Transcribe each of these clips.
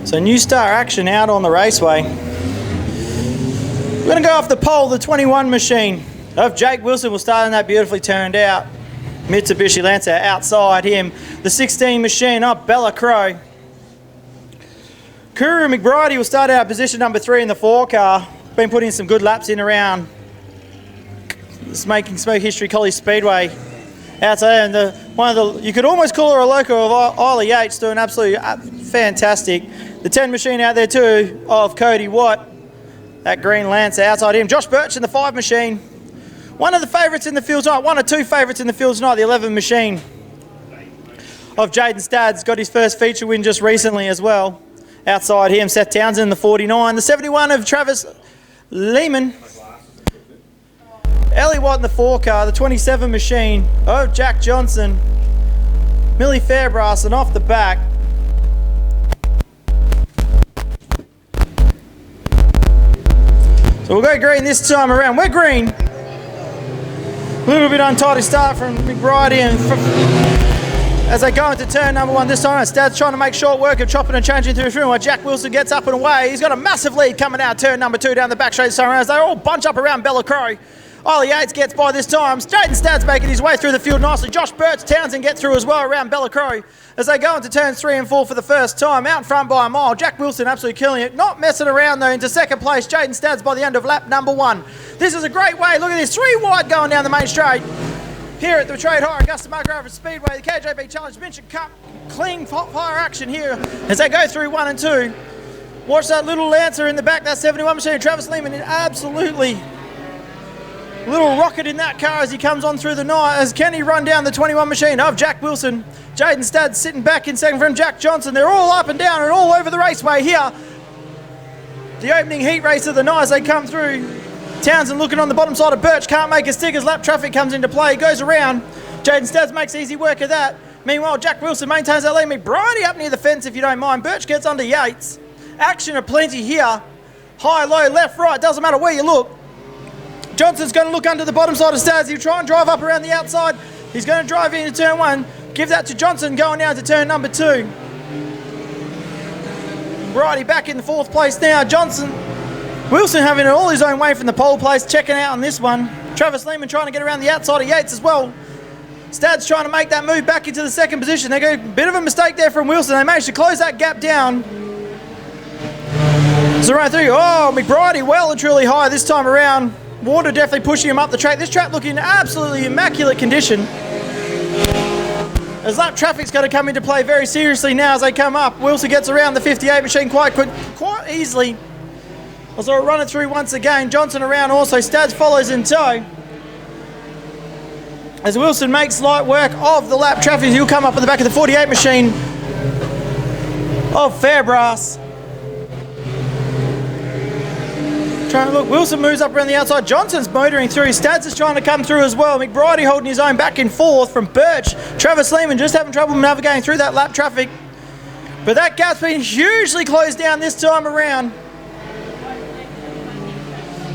So new star action out on the raceway. We're going to go off the pole, the 21 machine of Jake Wilson will start in that beautifully turned out Mitsubishi Lancer outside him. The 16 machine of Bella Crow. Kuru McBridey will start out position number 3 in the 4 car. Been putting some good laps in around this making smoke history College Speedway. Outside, and you could almost call her a local of Isla Yates, doing absolutely fantastic. The 10 machine out there too of Cody Watt, that green Lancer outside him. Josh Birch in the 5 machine. One of the favourites in the field tonight, one or two favourites in the field tonight, the 11 machine of Jaden Stads, got his first feature win just recently as well. Outside him, Seth Townsend, the 49. The 71 of Travis Lehman. Ellie Watt in the 4 car, the 27 machine of Jack Johnson. Millie Fairbrass, and off the back, so we'll go green this time around. We're green. A little bit untidy start from McBridey, and as they go into turn number 1 this time, Stad's trying to make short work of chopping and changing through the field while Jack Wilson gets up and away. He's got a massive lead coming out turn number 2 down the back straight this time around as they all bunch up around Bella Crow. Ollie Yates gets by this time. Jaden Stad's making his way through the field nicely. Josh Birch, Townsend get through as well around Bella Crow as they go into turns 3 and 4 for the first time. Out in front by a mile. Jack Wilson absolutely killing it. Not messing around though, into second place. Jaden Stad's by the end of lap number 1. This is a great way. Look at this. 3 wide going down the main straight. Here at the Trade Hire Augusta Margaret Speedway, the KJB Challenge Minchim Cup. Clean fire action here as they go through 1 and 2. Watch that little Lancer in the back, that 71 machine. Travis Lehman absolutely little rocket in that car as he comes on through the night as Kenny run down the 21 machine of Jack Wilson. Jaden Stadd sitting back in second from Jack Johnson. They're all up and down and all over the raceway here. The opening heat race of the night as they come through. Townsend looking on the bottom side of Birch, can't make a stick as lap traffic comes into play. Goes around. Jaden Stadd makes easy work of that. Meanwhile, Jack Wilson maintains that lead. McBridey up near the fence if you don't mind. Birch gets under Yates. Action aplenty here. High, low, left, right, doesn't matter where you look. Johnson's going to look under the bottom side of Stads. He'll try and drive up around the outside. He's going to drive into turn 1. Give that to Johnson going down to turn number 2. Righty back in the 4th place now. Wilson having it all his own way from the pole place, checking out on this one. Travis Lehman trying to get around the outside of Yates as well. Stads trying to make that move back into the 2nd position. They got a bit of a mistake there from Wilson. They managed to close that gap down. So right through. Oh, McBridey well and truly high this time around. Water definitely pushing him up the track. This track looking in absolutely immaculate condition. As lap traffic's going to come into play very seriously now as they come up. Wilson gets around the 58 machine quite easily. As I run it through once again. Johnson around also. Stads follows in tow. As Wilson makes light work of the lap traffic, he'll come up on the back of the 48 machine of Fairbrass. Look, Wilson moves up around the outside. Johnson's motoring through. Stads is trying to come through as well. McBridey holding his own back and forth from Birch. Travis Lehman just having trouble navigating through that lap traffic. But that gap's been hugely closed down this time around.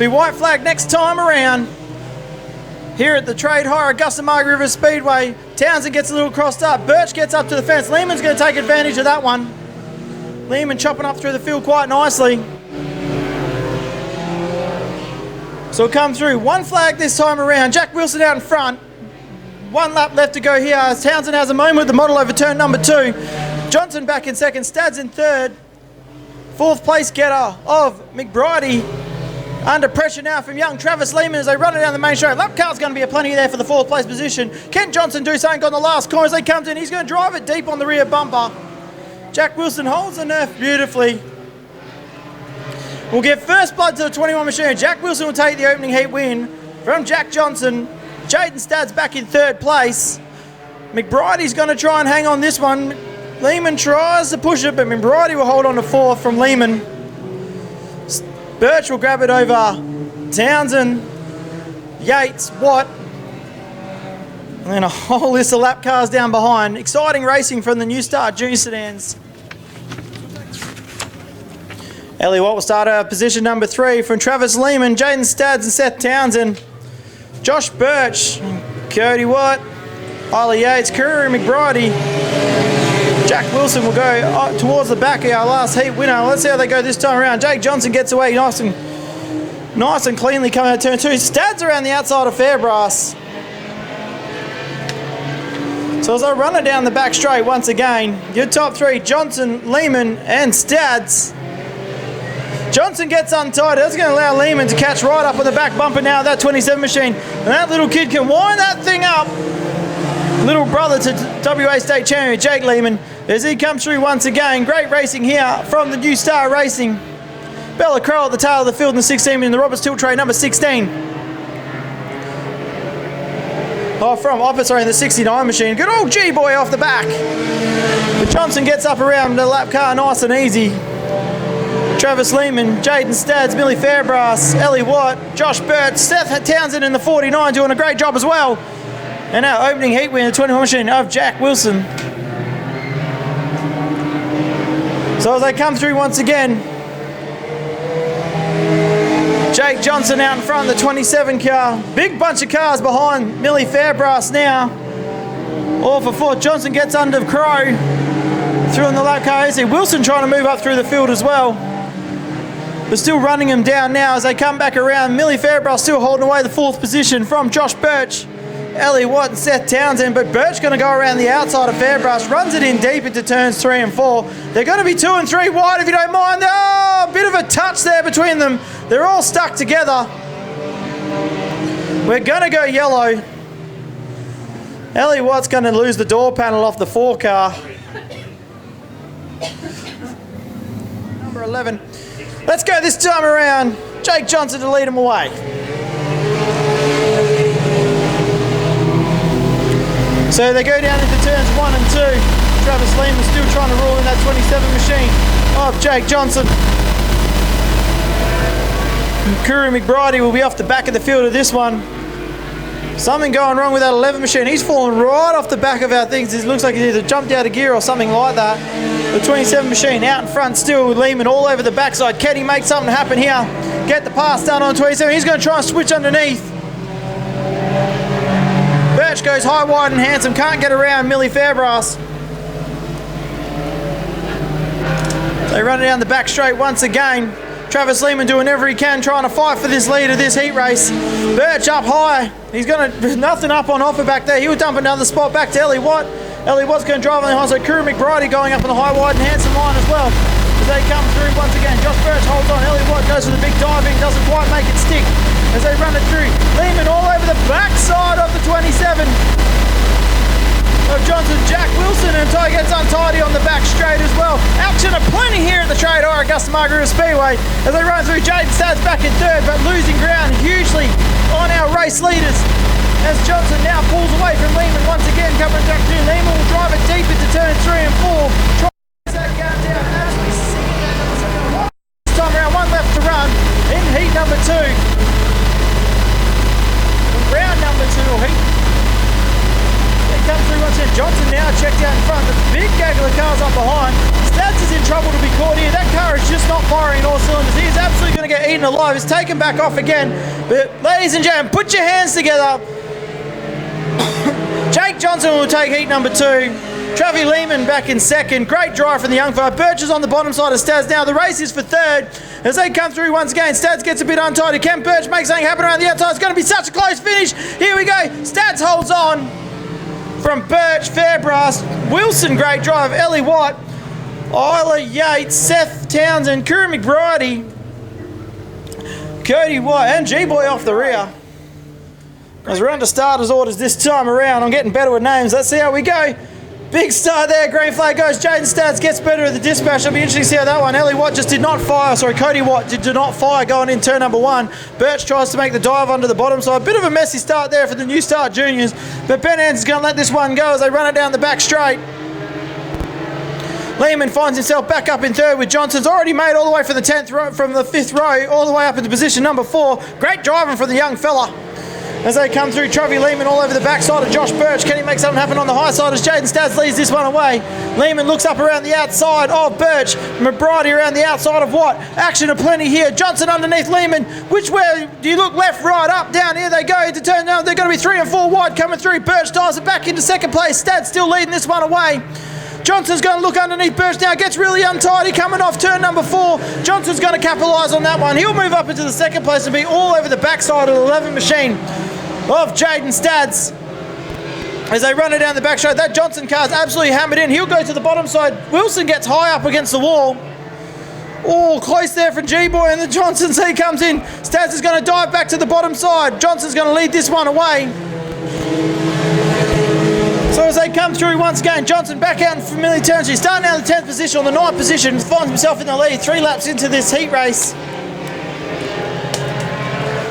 Be white flag next time around. Here at the Trade Hire Augusta Margaret River Speedway. Townsend gets a little crossed up. Birch gets up to the fence. Lehman's going to take advantage of that one. Lehman chopping up through the field quite nicely. So we'll come through. 1 flag this time around. Jack Wilson out in front. 1 lap left to go here. As Townsend has a moment with the model over turn number 2. Johnson back in 2nd. Stads in 3rd. 4th place getter of McBridey. Under pressure now from young Travis Lehman as they run it down the main straight. Lap car's going to be a plenty there for the 4th place position. Can Johnson do something on the last corner as he comes in? He's going to drive it deep on the rear bumper. Jack Wilson holds the nerf beautifully. We'll get first blood to the 21 machine. Jack Wilson will take the opening heat win from Jack Johnson. Jaden Stads back in 3rd place. McBridey's going to try and hang on this one. Lehman tries to push it, but McBridey will hold on to 4th from Lehman. Birch will grab it over Townsend, Yates, Watt. And then a whole list of lap cars down behind. Exciting racing from the New Start Junior Sedans. Ellie Watt will start at position number 3 from Travis Lehman, Jaden Stads and Seth Townsend. Josh Birch, Cody Watt, Isla Yates, Kuru McBridey, Jack Wilson will go towards the back of our last heat winner. Let's see how they go this time around. Jake Johnson gets away nice and cleanly coming out of turn 2. Stads around the outside of Fairbrass. So as I run it down the back straight once again, your top 3, Johnson, Lehman and Stads. Johnson gets untied. That's going to allow Lehman to catch right up on the back bumper now of that 27 machine. And that little kid can wind that thing up. Little brother to WA State Champion, Jake Lehman, as he comes through once again. Great racing here from the New Star Racing. Bella Crow at the tail of the field in the 16 in the Roberts Tilt Tray, number 16. In the 69 machine. Good old G-boy off the back. But Johnson gets up around the lap car nice and easy. Travis Lehman, Jaden Stads, Millie Fairbrass, Ellie Watt, Josh Burt, Seth Townsend in the 49 doing a great job as well. And our opening heat win, the 21 machine of Jack Wilson. So as they come through once again, Jake Johnson out in front of the 27 car. Big bunch of cars behind Millie Fairbrass now. All for 4th. Johnson gets under Crow. Through in the lap car. Wilson trying to move up through the field as well. But still running him down now as they come back around. Millie Fairbrass still holding away the 4th position from Josh Birch, Ellie Watt and Seth Townsend. But Birch going to go around the outside of Fairbrass. Runs it in deep into turns 3 and 4. They're going to be 2 and 3 wide if you don't mind. Oh, a bit of a touch there between them. They're all stuck together. We're going to go yellow. Ellie Watt's going to lose the door panel off the 4 car. Number 11. Let's go this time around. Jake Johnson to lead him away. So they go down into turns 1 and 2. Travis Lehman still trying to rule in that 27 machine of Jake Johnson. Kuru McBride will be off the back of the field of this one. Something going wrong with that 11 machine. He's fallen right off the back of our things. It looks like he's either jumped out of gear or something like that. The 27 machine out in front still with Lehman all over the backside. Can he make something happen here? Get the pass done on 27. He's going to try and switch underneath. Birch goes high, wide and handsome. Can't get around Millie Fairbrass. They run it down the back straight once again. Travis Lehman doing everything he can, trying to fight for this lead of this heat race. Birch up high. He's got nothing up on offer back there. He'll dump another spot back to Ellie Watt. Ellie Watt's going to drive on the high side. Kuru McBride going up on the high, wide and handsome line as well. As they come through once again. Josh Birch holds on. Ellie Watt goes for the big diving. Doesn't quite make it stick as they run it through. Lehman all over the backside of the 27. Of Johnson, Jack Wilson, and Ty gets untidy on the back straight as well. Action aplenty here at the Trade Hire Augusta Margaret Speedway as they run through. Jaden Stads back in 3rd, but losing ground hugely on our race leaders as Johnson now pulls away from Lehman once again. Coming back to Lehman will drive it deep into turns 3 and 4. Try to get that gap down. Actually seeing that this time around, 1 left to run in heat number 2. Round number 2 or heat. Comes through once again. Johnson now checked out in front. The big gaggle of cars up behind. Stads is in trouble to be caught here. That car is just not firing all cylinders. He is absolutely going to get eaten alive. He's taken back off again. But ladies and gentlemen, put your hands together. Jake Johnson will take heat number 2. Travis Lehman back in 2nd. Great drive from the young fella. Birch is on the bottom side of Stads now. The race is for 3rd. As they come through once again, Stads gets a bit untidy. Can Birch make something happen around the outside? It's going to be such a close finish. Here we go. Stads holds on. From Birch, Fairbrass, Wilson, great drive, Ellie Watt, Isla Yates, Seth Townsend, Kuru McBride, Cody White, and G-Boy off the rear. As we're under starters orders this time around, I'm getting better with names. Let's see how we go. Big start there, green flag goes. Jaden Stads gets better at the dispatch. It'll be interesting to see how that one. Ellie Watt just did not fire. Sorry, Cody Watt did not fire going in turn number 1. Birch tries to make the dive under the bottom side. Bit of a messy start there for the New Start Juniors. But Ben Anson's going to let this one go as they run it down the back straight. Lehman finds himself back up in 3rd with Johnson's already made all the way from the 10th row, from the 5th row, all the way up into position number 4. Great driving from the young fella. As they come through, Travis Lehman all over the backside of Josh Birch. Can he make something happen on the high side as Jaden Stads leads this one away? Lehman looks up around the outside of Birch. McBride around the outside of Watt. Action aplenty here. Johnson underneath Lehman. Which way do you look? Left, right, up, down. Here they go to turn now. They're going to be 3 and 4 wide coming through. Birch dives it back into 2nd place. Stads still leading this one away. Johnson's going to look underneath Birch now. Gets really untidy coming off turn number 4. Johnson's going to capitalise on that one. He'll move up into the second place and be all over the backside of the 11 machine of Jaden Stads. As they run it down the back straight, that Johnson car's absolutely hammered in. He'll go to the bottom side. Wilson gets high up against the wall. Oh, close there from G-Boy, and the Johnson C comes in. Stads is going to dive back to the bottom side. Johnson's going to lead this one away. So as they come through once again, Johnson back out in familiar territory, starting out in the 10th position, on the 9th position, finds himself in the lead 3 laps into this heat race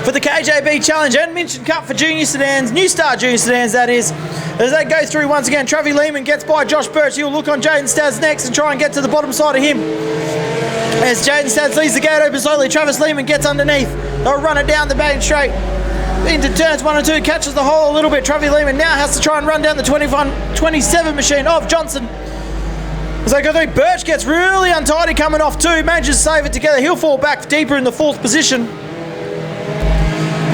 for the KJB Challenge and Minchim Cup for junior sedans, New Star junior sedans that is. As they go through once again, Travis Lehman gets by Josh Birch. He'll look on Jaden Stads next and try and get to the bottom side of him. As Jaden Stads leads the gate open slowly, Travis Lehman gets underneath. They'll run it down the main straight into turns 1 and 2, catches the hole a little bit. Travis Lehman now has to try and run down the 27 machine of Johnson. As they go through, Birch gets really untidy coming off 2, manages to save it together. He'll fall back deeper in the 4th position.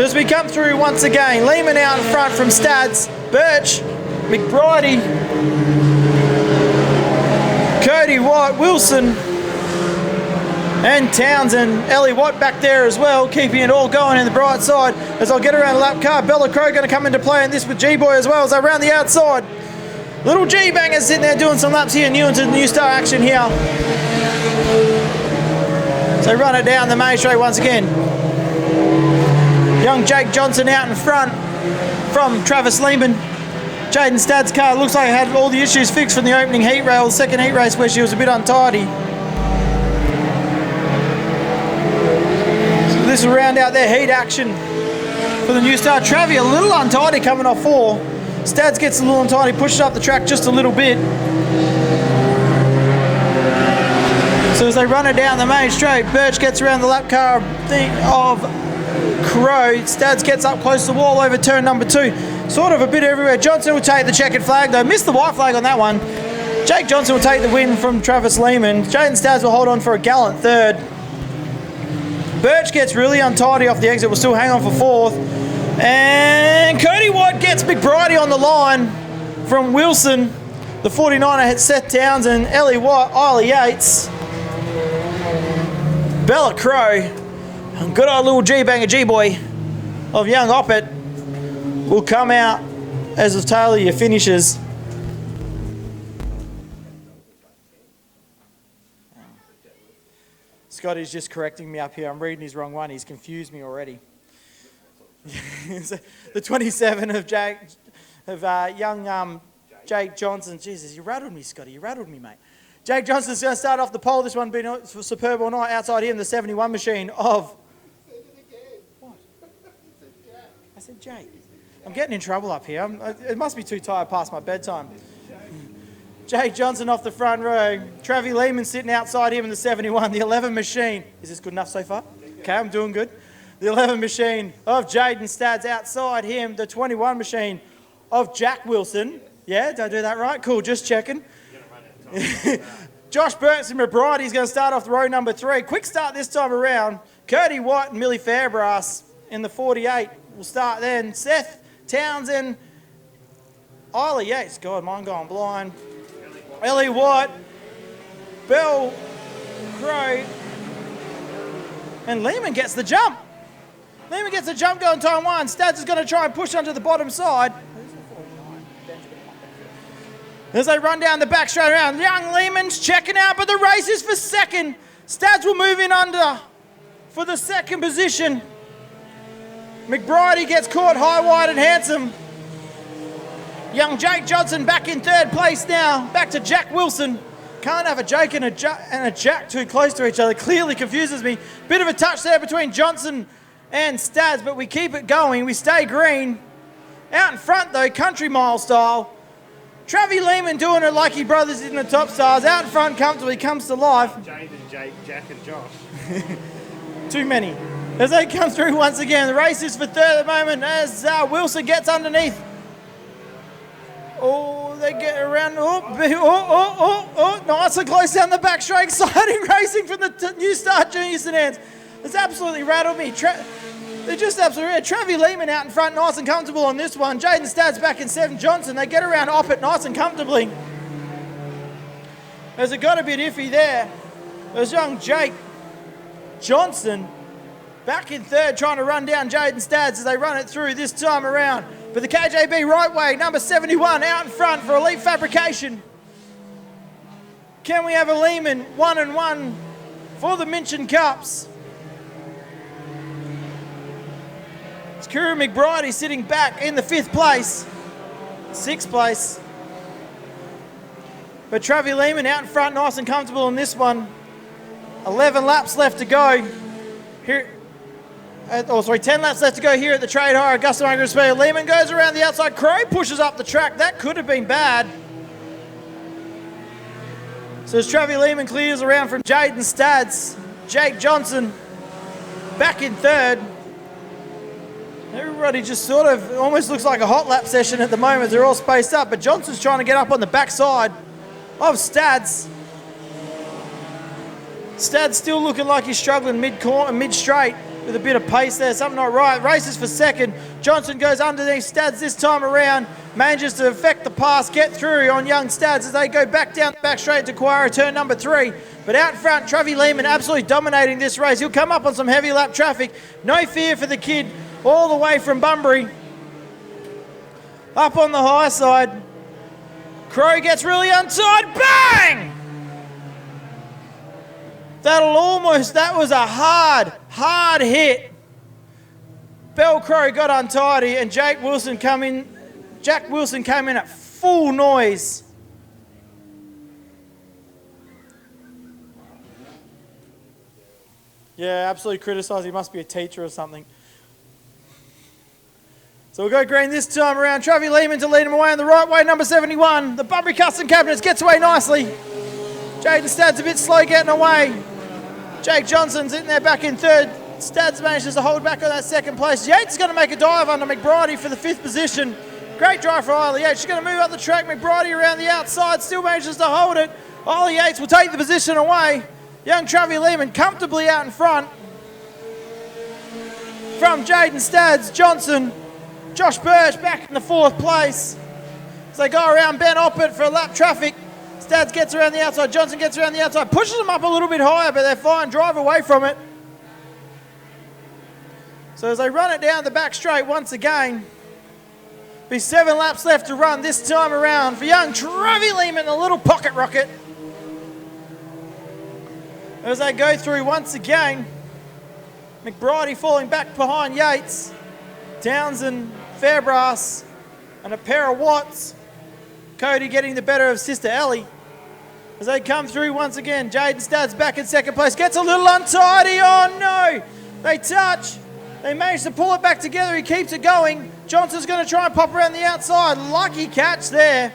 As we come through once again, Lehman out in front from Stads, Birch, McBridey, Cody White, Wilson, and Townsend. Ellie Watt back there as well, keeping it all going in the bright side. As I'll get around the lap car, Bella Crow going to come into play in this with G-Boy as well as they round the outside. Little G-Bangers sitting there doing some laps here, new into the New Star action here. So run it down the main straight once again. Young Jake Johnson out in front from Travis Lehman. Jaden Stads' car looks like it had all the issues fixed from the opening heat race, the second heat race where she was a bit untidy. So this will round out their heat action for the New Star. Travi a little untidy coming off 4. Stads gets a little untidy, pushes up the track just a little bit. So as they run it down the main straight, Birch gets around the lap car of Crow. Stads gets up close to the wall over turn number 2. Sort of a bit everywhere. Johnson will take the checkered flag though. Missed the white flag on that one. Jake Johnson will take the win from Travis Lehman. Jaden Stads will hold on for a gallant 3rd. Birch gets really untidy off the exit. Will still hang on for 4th. And Cody White gets McBridey on the line from Wilson. The 49er had Seth Townsend, Ellie White, Isla Yates, Bella Crow. Good old little G-Banger G-Boy of Young Oppet will come out as the tail of your finishes. Scotty's just correcting me up here. I'm reading his wrong one. He's confused me already. The 27 of young Jake Johnson. Jesus, you rattled me, Scotty. You rattled me, mate. Jake Johnson's going to start off the pole. This one being superb all night. Outside him, the 71 machine of... What? I said Jake. I'm getting in trouble up here. It must be too tired past my bedtime. Jake Johnson off the front row. Travis Lehman sitting outside him in the 71. The 11 machine. Is this good enough so far? Okay, I'm doing good. The 11 machine of Jaden Stads outside him. The 21 machine of Jack Wilson. Yeah, did I do that right? Cool, just checking. Josh Burks and McBride, he's going to start off row number 3. Quick start this time around. Cody White and Millie Fairbrass in the 48 will start then. Seth Townsend, Isla Yates, God, mine going blind. Ellie White, Bell Crow, and Lehman gets the jump. Lehman gets the jump going time 1. Stads is going to try and push onto the bottom side. As they run down the back straight around, young Lehman's checking out, but the race is for 2nd. Stads will move in under for the 2nd position. McBridey gets caught high, wide, and handsome. Young Jake Johnson back in 3rd place now. Back to Jack Wilson. Can't have a Jake and a Jack too close to each other. Clearly confuses me. Bit of a touch there between Johnson and Stads, but we keep it going. We stay green. Out in front though, country mile style. Travis Lehman doing it like he brothers in the top stars. Out in front comfortably, comes to life. Jade and Jake, Jack and Josh. Too many. As they come through once again, the race is for 3rd at the moment as Wilson gets underneath. Oh, they get around. Nice and close down the back straight. Exciting racing from the New Star Junior Sedans. It's absolutely rattled me. They're just absolutely... Travis Lehman out in front, nice and comfortable on this one. Jaden Stads back in 7. Johnson, they get around Oppet nice and comfortably. As it got a bit iffy there. There's young Jake Johnson back in third, trying to run down Jaden Stads as they run it through this time around. But the KJB right way, number 71 out in front for Elite Fabrication. Can we have a Lehman 1-1 for the Minchim Cups? It's Kuru McBride, he's sitting back in the 5th place, 6th place. But Travi Lehman out in front, nice and comfortable in this one. 11 laps left to go. Here, 10 laps left to go here at the Trade Hire Augusta Margaret Speedway. Lehman goes around the outside. Crow pushes up the track. That could have been bad. So as Travi Lehman clears around from Jaden Stads, Jake Johnson back in third. Everybody just sort of almost looks like a hot lap session at the moment. They're all spaced up, but Johnson's trying to get up on the backside of Stads. Stads still looking like he's struggling mid-straight with a bit of pace there. Something not right. Races for second. Johnson goes underneath Stads this time around. Manages to affect the pass, get through on young Stads as they go back down the back straight to Quara, turn number 3. But out in front, Travi Lehman absolutely dominating this race. He'll come up on some heavy lap traffic. No fear for the kid all the way from Bunbury. Up on the high side. Crow gets really untied. Bang! That was a hard hit. Bell Crow got untidy and Jack Wilson came in at full noise. Yeah, absolutely criticised. He must be a teacher or something. So we'll go green this time around. Travi Lehman to lead him away on the right way, number 71. The Bunbury Custom Cabinets gets away nicely. Jaden Stads a bit slow getting away. Jake Johnson's in there back in third. Stads manages to hold back on that second place. Yates is going to make a dive under McBride for the 5th position. Great drive for Isla Yates. She's going to move up the track. McBride around the outside, still manages to hold it. Isla Yates will take the position away. Young Travi Lehman comfortably out in front. From Jaden Stads, Johnson, Josh Birch back in the 4th place. As they go around Ben Oppert for lap traffic. Stads gets around the outside, Johnson gets around the outside, pushes them up a little bit higher, but they're fine, drive away from it. So as they run it down the back straight once again, be 7 laps left to run this time around for young Travi Lehman, a little pocket rocket. As they go through once again, McBride falling back behind Yates, Townsend, Fairbrass, and a pair of Watts. Cody getting the better of Sister Ellie. As they come through once again, Jaden Stads back in 2nd place. Gets a little untidy. Oh no! They touch. They manage to pull it back together. He keeps it going. Johnson's going to try and pop around the outside. Lucky catch there.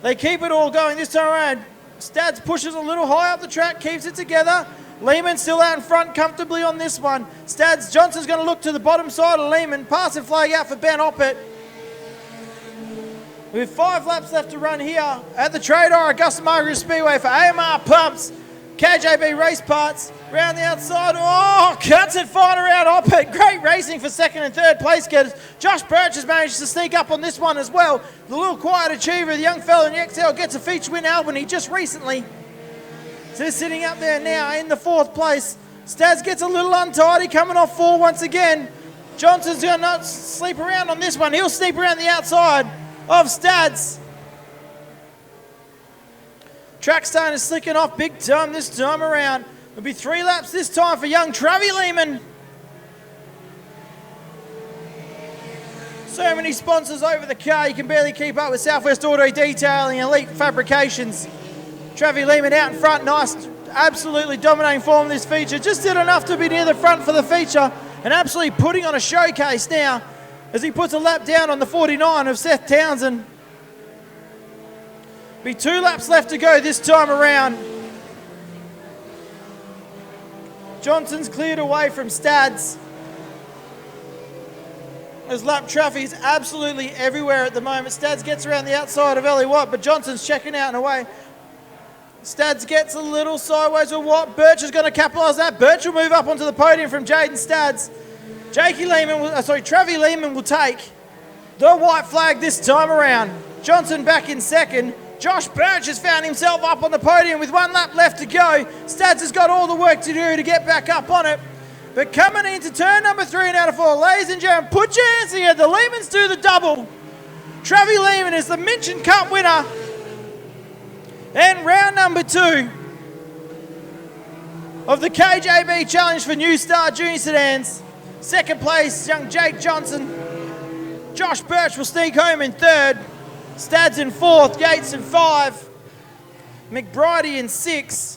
They keep it all going this time around. Stads pushes a little high up the track, keeps it together. Lehman still out in front comfortably on this one. Stads, Johnson's going to look to the bottom side of Lehman. Passing flag out for Ben Oppert. With 5 laps left to run here at the Trade Hire Augusta Margaret Speedway for AMR Pumps, KJB Race Parts, round the outside. Oh, cuts it fine around Oppert. Great racing for 2nd and 3rd place getters. Josh Birch has managed to sneak up on this one as well. The little quiet achiever, the young fellow in the XL, gets a feature win Albany just recently. So they're sitting up there now in the 4th place. Stads gets a little untidy, coming off 4 once again. Johnson's going to not sleep around on this one. He'll sneak around the outside of Stads. Track starting to slicking off big time this time around. It'll be 3 laps this time for young Travi Lehman. So many sponsors over the car, you can barely keep up with Southwest Auto Detailing, Elite Fabrications. Travi Lehman out in front, nice, absolutely dominating form this feature. Just did enough to be near the front for the feature and absolutely putting on a showcase now as he puts a lap down on the 49 of Seth Townsend. Be 2 laps left to go this time around. Johnson's cleared away from Stads. As lap traffic is absolutely everywhere at the moment. Stads gets around the outside of Ellie Watt, but Johnson's checking out and away. Stads gets a little sideways with Watt. Birch is going to capitalise that. Birch will move up onto the podium from Jaden Stads. Travi Lehman will take the white flag this time around. Johnson back in 2nd. Josh Birch has found himself up on the podium with 1 lap left to go. Stads has got all the work to do to get back up on it. But coming into turn number 3 and out of 4, ladies and gentlemen, put your hands together. The Lehmans do the double. Travi Lehman is the Minchim Cup winner. And round number 2 of the KJB Challenge for New Star Junior Sedans. Second place, young Jake Johnson. Josh Birch will sneak home in 3rd. Stads in 4th, Yates in 5. McBridey in 6th.